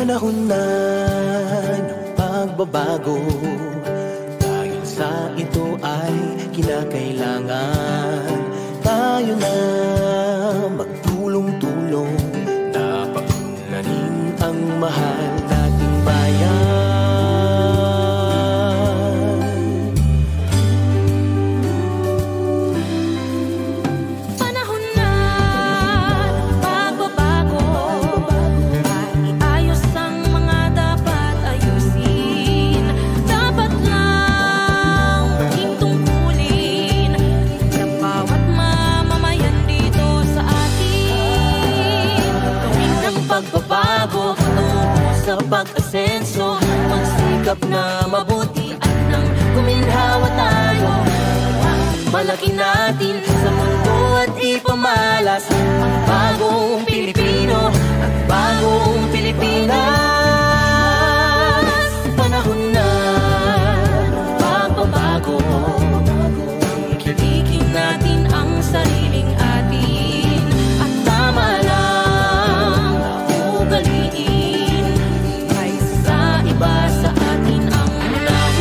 Panahon na ng pagbabago, dahil sa ito ay kinakailangan tayo na magtulong-tulong na paunlarin ang mahal nating bayan. Pagbabago, tungo sa pag-asenso, magsikap na mabuti at nang kuminhawa tayo. Malaki natin sa mundo at ipamalas ang bagong Pilipino at bagong Pilipinas. Panahon na ng pagbabago, kilikin natin ang sariling atin at tama lang kaysa iba sa atin ang unahin.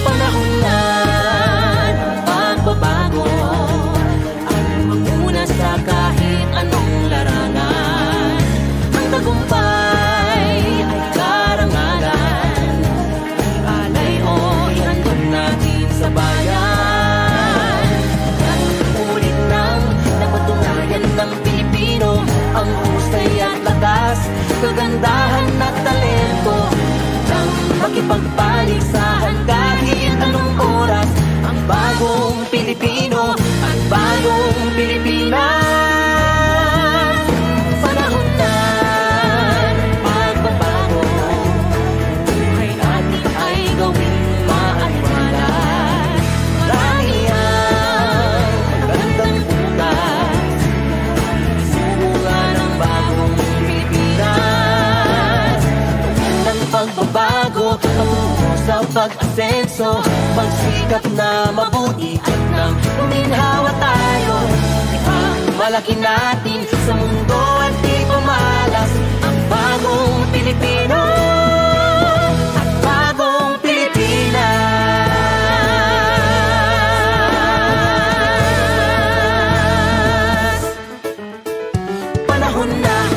Panahon na ng pagbabago, ang magmuna sa kahit anong larangan. Ang tagumpay ay karangalan, alay o ihandog natin sa bayan. At ulit nang napatunayan ng Pilipino ang husay at lakas, kagandahan at talento, nang makipagpaligsahan kahit anong oras. Ang bagong Pilipino at bagong Pilipinas. Panahon na ng pagbabago, buhay natin ay gawing maaliwalas. Marami ang magandang bukas, ng bagong Pilipinas. Ng pagbabago, patungo sa pag-asenso, magsikap na mabuti at nang kuminhawa tayo. Malaki natin sa mundo at ipamalas ang bagong Pilipino at bagong Pilipinas. Panahon na